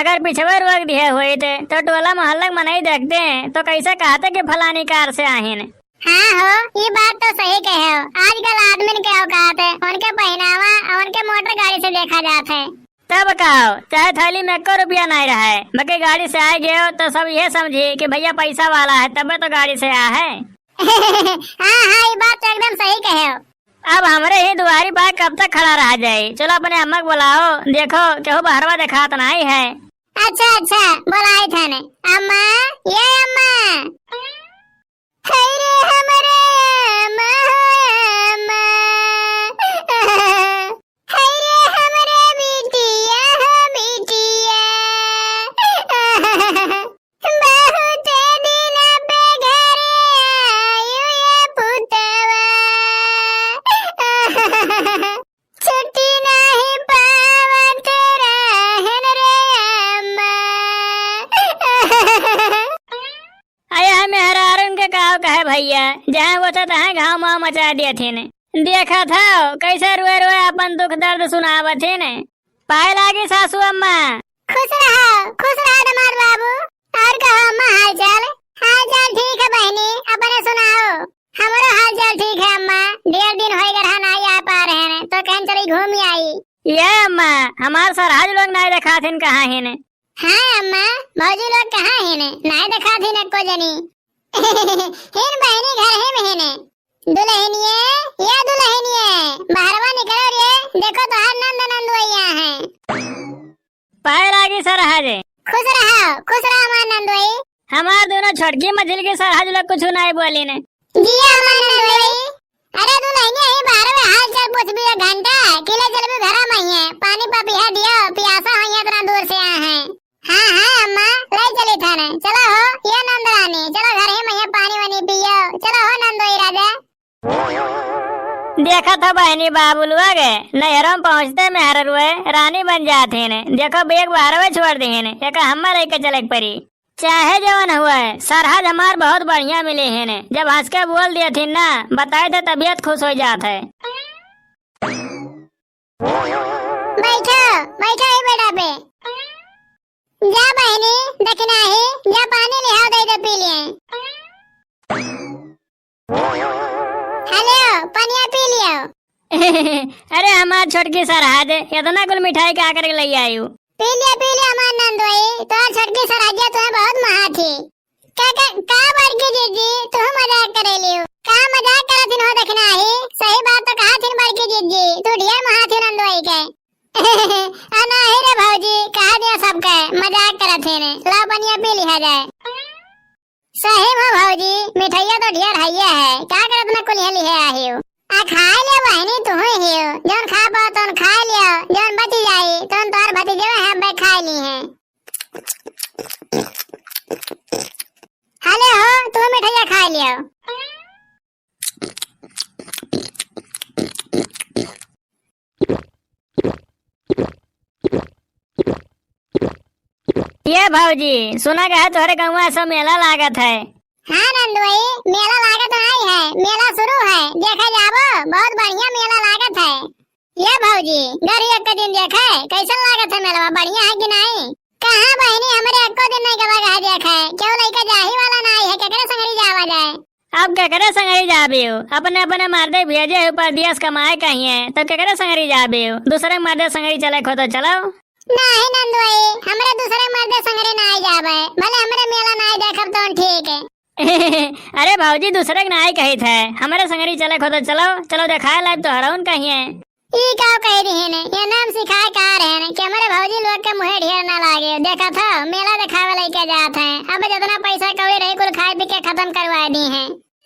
अगर पिछवे रोक दिए हुए थे तो टोला मोहल्ला में नहीं देखते हैं तो कैसे कहते कि फलानी कार से आहिन। हाँ हो, ये बात तो सही कहे हो। आजकल आदमी के औकात है, उनके पहनावा और उनके मोटर गाड़ी से देखा जाता है। तब कहो चाहे थैली में 1 रुपया नहीं रहे, बाकी गाड़ी से आए गए हो तो सब ये समझे कि भैया पैसा वाला है तब तो गाड़ी से आया है। हाँ हाँ, ये बात तो एकदम सही कहे हो। अब हमारे ही दुआरी पर कब तक खड़ा रह जाये। चलो अपने अम्मा को बुलाओ, देखो केहू बहरवा देखा तो नहीं है। अच्छा अच्छा, बुलाए थे ने। अम्मा, ये अम्मा। हाय रे हमरे अम्मा, अम्मा। हाय रे हमरे बिटिया, बिटिया। बहुत दिन पे घरे आयो ये पुतवा। छुट्टी नहीं पावत रहन रे अम्मा। आया है मेहरा अरुण के कहो कहे भैया, जहाँ वो तो तहाँ घाव माव मचा दिए थे ने। देखा था कैसे रोए रोए अपन दुख दर्द सुनावत थे ने। पाए लागी सासू अम्मा। खुश रहो दमाद बाबू। और कहो अम्मा, हाल चाल? हाल चाल ठीक है बहनी, अपने सुनाओ। हमारा हाल चाल ठीक है अम्मा। 1.5 दिन हो गए नहीं आ पा रहे हैं तो कहीं चली घूम आई। ये अम्मा हमारे सरहज लोग नहीं देखा थे कहाँ है ने। हाँ अम्मा, भौजी लोग कहाँ है ने? नहीं देखा थी न को जनी। हिन बहनी घर है महीने। दुल्हनिए, ये दुल्हनिए, बाहरवा निकलो रे, देखो तो हर नंद नंदुइया है। पाए लागी सरहज। खुश रहो हमार नंदुई। हमार दोनों छोटकी मछली के सरहज लोग कुछ नहीं बोली ने। जिया हमार नंदुई। अरे दुल्हनिया, ही बाहरवे हाल चाल पूछ भी घंटा किले जल भी भरा मई है। पानी पपिया दियो, पियासा हो इतना दूर से आए हैं। हाँ हाँ अम्मा, ले चली थाने। चलो हो ये नंदरानी, चलो घर ही में पानी वानी पियो। चलो हो नंदोई राजा। देखा था बहनी बाबू लोग नहरों पहुँचते मेहर रुए रानी बन जाते ने। देखो बेग बाहरवे छोड़ दिए ने, एक हम्मा लेके चले परी। चाहे जवन हुआ है सरहज हमार बहुत बढ़िया मिले है ने। जब हंस के बोल दिए थी ना, बताए थे तबीयत खुश हो जाता है। बैठो ही बेटा पे। जा बहनी, दखना ही, जा पानी ले आओ, दे पी लिए। हेलो, पनिया पी लियो। अरे हमार छोटकी सरहज इतना कुल मिठाई का करके ले आई हूँ। पी लिया हमार नंदोई। तो छोटकी सरहजिया तुम्हें बहुत महा थी। का बड़की जीजी, तुम मजाक करे लियो। का मजाक करत हो दखना ही, सही बात तो कहा थी बड़की जीजी, तू ढेर महा थी नंदोई के। नहीं रे भौजी, कहा दिया सबके मजाक करत थे ने। ला पनिया पी लिया जाए। सही में भौजी, मिठाइया तो ढेर हैया है। का करत न कुल लिया आई हो। आ खा ले बहनी, तू ही हो जौन खा पाओ तौन खा लियो, जौन बच जाई तौन तोहर भतीजे हैं बे खा ली हैं। हेलो हो, तू मिठाइया खा लियो। ये भौजी सुना गया तुम्हारे गाँव में ऐसा मेला लागत है। हाँ नंदुई, मेला लागत आई है। मेला शुरू है, देखा जाबो, बहुत बढ़िया मेला लागत है। ये भौजी घर एक दिन देखे कैसा लागत है मेला, बढ़िया है कि नहीं? कहाँ बहनी, हमारे एक दिन नहीं गवा देखा है। क्यों लइका जाही वाला नहीं है, केकरे संगरी जावा जाए। अब केकरे संगरी जाबे हो? अपने अपने मर्दे भेजे ऊपर दियस कमाए कहीं है तो केकरे संगरी जाबे हो? दूसरे मर्दे संगरी चले खो तो चलो। नहीं नंदुई, हमरे दूसरे मर्दे संगरी नहीं जाबे, भले हमरे मेला नहीं देखब तो ठीक है। अरे भौजी दूसरे नहीं कही थे, हमारे संगरी चले खो तो चलो। चलो दिखाए लाइव तो हराउन कहीं है। ई का कह रही ने, ये नाम सिखाए का रहे ने कि हमारे भौजी लोग के मुहे ढेर ना लागे। देखा था मेला दिखावे लेके जाते हैं, अब जितना पैसा कौड़ी रही कुल खाए पी के खत्म करवा दी है।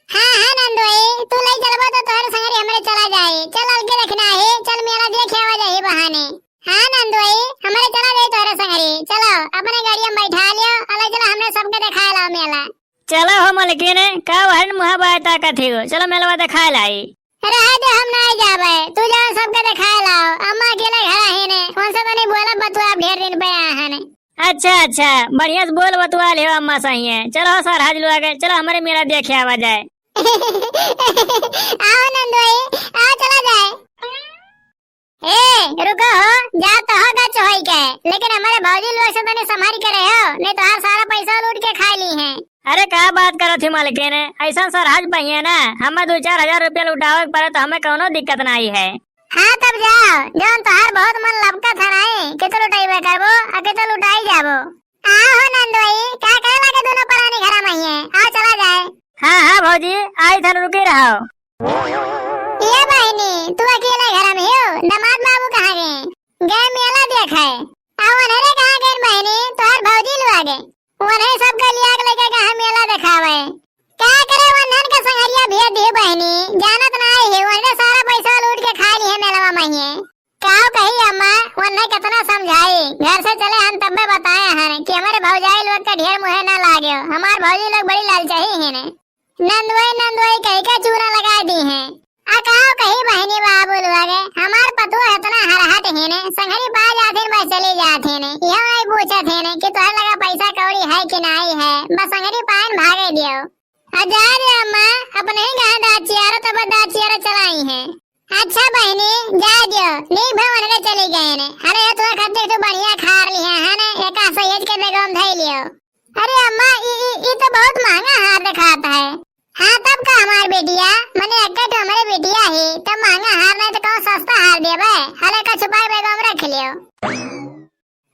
हाँ नंदुई, तू ले चलबो तो तोहरे संगरी हमरे चला जाए। चल अलगे रखना है, चल मेला देखे आवा जाए बहाने। हाँ नंदुई, हमारे चला जाए तोहरे संगरी। चलो अपने गाड़ी में बैठा लियो, अलग चलो हमने सबके दिखा लाओ मेला। चलो हो मलकिन, का हर मुहा बाता कथी हो, चलो मेलवा दिखाए लाई। रह दे, हम नहीं जाबे, तू जाओ सबके दिखाए लाओ। अम्मा अकेले घर ही ने, कौन सा तो नहीं बोला बतुआ, आप ढेर दिन पे आए हैं। अच्छा बढ़िया से बोल बतुआ ले अम्मा सही है। चलो सरहज लो आगे, चलो हमारे मेला देखे आवा जाए। आओ नंदुई, आओ चला जाए। ए रुको हो, जा तो होगा चोई के, लेकिन हमारे भौजी लोग से तो संभाल के रहे हो, नहीं तो हर सारा पैसा लूट के खा ली है। अरे क्या बात करो थी मालिकिन, ऐसा सरहज पहिए ना, हमें 2-4 हजार रुपया लुटावे के पड़े तो हमें कोनो दिक्कत नहीं है। हाँ तब जाओ, जौन तोहार बहुत मन लपका था नाई, कितो लुटाई करबो आ कितो लुटाई जाबो। आओ नंदोई, क्या करे लगे दोनों परानी घरा में है, आओ चला जाए। हाँ हाँ भौजी, आई थन रुकी रहो। ये बहनी, तू अकेले घर में हो, दामाद बाबू कहाँ गए? गए मेला देखे। आओ अनहरे कहाँ गए बहनी, तोहार भौजी लोग आगे। उन्हें सबका लिया के लेके कहाँ मेला दिखावे। क्या करे वंदन का संगरिया भेज दिए बहनी, जानत ना आई है, उन्हें सारा पैसा लूट के खा ली है मेला में है। काओ कही अम्मा, उन्हें कितना समझाई, घर से चले हम तब में बताए हैं कि हमारे भौजाई लोग का ढेर मुहे न लागे, हमारे भौजी लोग बड़ी लालचाही है ने। नंदुई कही का चूना लगा दी है। अकाओ कही बहनी बाबू लोग हमार पतो इतना हरहट है ने, संगरी पा जाते बस चले जाते ने, यह नहीं पूछे थे ने कि तुहर लगा पैसा कौड़ी है कि नहीं है, बस संगरी पान भागे दियो। हजार अम्मा अपने ही कहा दाचियारो तब दाचियारो चलाई है। अच्छा बहनी जा दियो, नहीं भवन रे चली गए ने। अरे तो खाते तो बढ़िया खार लिया है ने, एक सहेज के बेगम धई लियो। अरे अम्मा ये तो बहुत महंगा हार दिखाता है। हाँ तब का हमार बेटिया, मने अक्का तो हमारे बेटिया है, तब महंगा हार नहीं तो कौन सस्ता हार देबे, हले का छुपाए बेगम रख लियो।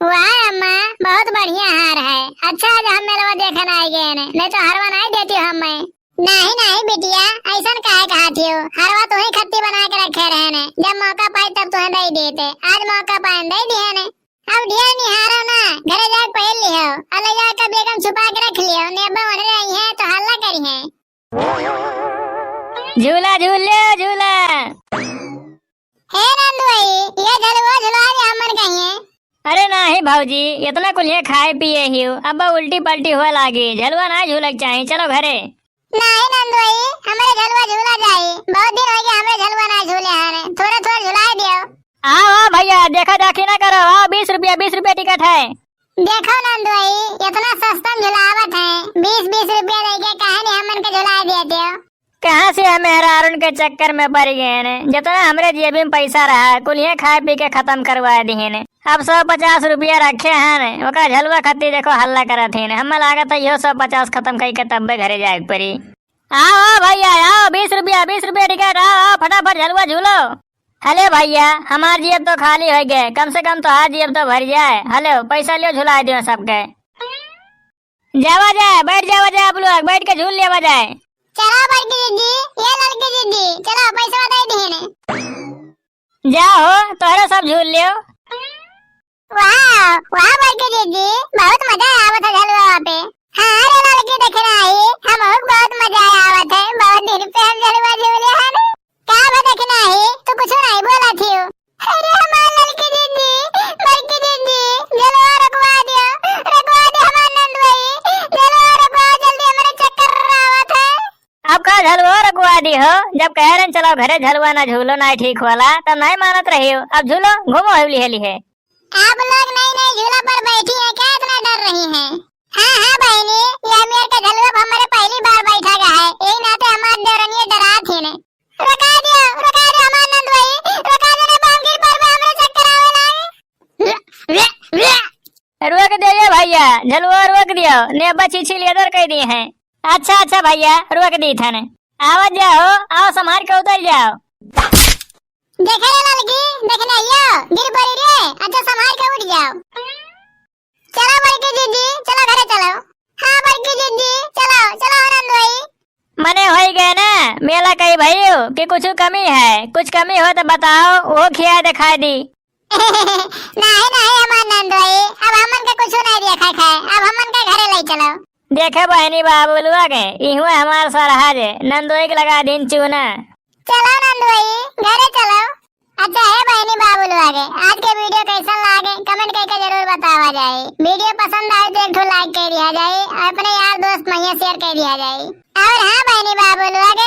वाह अम्मा बहुत बढ़िया हार है। अच्छा आज हम मेलवा देखन आए गए ने, नहीं तो हरवा नहीं देती हूँ हमें। नहीं बेटिया, ऐसा काहे कहती हो, हरवा तो ही खत्ती बना के रखे रहे ने, जब मौका पाए तब तुम्हें दे देते, आज मौका पाए दे दिए ने। अब ढेर निहारो ना, घरे जाके पहन लियो, अले जाके बेगम छुपा के रख लियो, नेबा बन रही है तो हल्ला करी है। झूला झूल लियो झूला। हे नंदुई, ये झलवा झुला दे हमन कहिए। अरे नहीं भौजी, इतना कुल खाए पिए ही अब उल्टी पलटी हुआ लागी, झलवा ना झूलक चाहिए, चलो घरे। नहीं नंदुई, हमारे झलवा झूला जाए, बहुत दिन हो गए हमें झलवा ना झूले हैं, थोड़ा झुला दियो। आओ भैया, देखा देखी ना करो, आओ 20 रुपया टिकट है। देखो नंदुई, इतना सस्ता झुलावत है, 20 रुपया देके कहानी हमन के झुला देते हो। कहाँ से हमें अरुण के चक्कर में पड़ गए ने, जितना हमरे जेब में पैसा रहा कुल ये खाए पी के खत्म करवा दिए ने। अब 150 रुपया रखे हैं ने, ओका झलवा खत्ती देखो हल्ला करत है ने, हमें लागत है यो 150 खत्म कई के तब घरे जाए पड़ी। आओ भैया आओ, 20 रुपया टिकट, आओ फटाफट झलवा झूलो। हेलो भैया, हमार जेब तो खाली हो गए, कम से कम तो हाथ जेब तो भर जाए। हेलो पैसा लियो, झुला दियो सबके। जावा जाए, बैठ जावा जाए, आप लोग बैठ के झूल लिया जाए। चलो बड़की दीदी, ये लड़की दीदी, चलो पैसा दे दिए ने। जाओ तोहरा सब झूल लियो। वाह बड़की दीदी, बहुत मजा आवत है झलवा पे। हाँ रे लड़की देखना आई, हम बहुत मजा आवत है, बहुत दिन पे हम झलवा झूले हैं। क्या बात देखना है, तो कुछ नहीं बोला थी। अरे हमार लड़की दीदी, बड़की दीदी, झलवा रखवा दियो हमार नंदुई, झलवा रखवा जल्दी, हमारे चक्कर आवत है। अब का झलवा रखवा दी हो, जब कह रहे चलो घरे झलवा ना झूलो ना ठीक वाला, तब नहीं मानत रही हो। अब झूलो, घूमो हवली हेली है। आप लोग नई झूला पर बैठी है, क्या इतना डर रही हैं? हाँ बहनी, ये मेरे का झलवा हमारे पहली बार बैठा गया है, यही नाते हमारे डरनिए डरा थी ने। रुका दियो हमार नंदुई, रुका दे ने, बामगिर पर में हमरे चक्कर आवे लागे। रोक दियो भैया, झलवा रोक दियो, ने बची छी लेदर कह दिए हैं। अच्छा भैया रोक दी था ने, आवाज जाओ, आओ संभाल के उतर जाओ। देखे रे लड़की, देखने आइयो, गिर पड़ी रे, अच्छा संभाल के उठ जाओ। चलो बड़की दीदी, चलो घरे चलो। हाँ बड़की दीदी, चलो नंदुई। मने हो गए ना मेला कही भाई कि कुछ कमी है, कुछ कमी हो तो बताओ, वो खिया दिखाई दी। नहीं हमार नंदुई, अब हमन के कुछ नहीं देखा खाए, अब हमन के घरे ले चलो। देखे बहनी बाबू लोग इहुए हमार सरहज नंदुई के लगा दिन चूना। चलो नंदुई, घरे चलो। अच्छा है बहनी बाबू लोग, आज के वीडियो कैसा लगे कमेंट करके जरूर बतावा जाए। वीडियो पसंद आए तो एक लाइक कर दिया जाए, अपने यार दोस्त में शेयर कर दिया जाए। और हाँ बहनी बाबू लोग,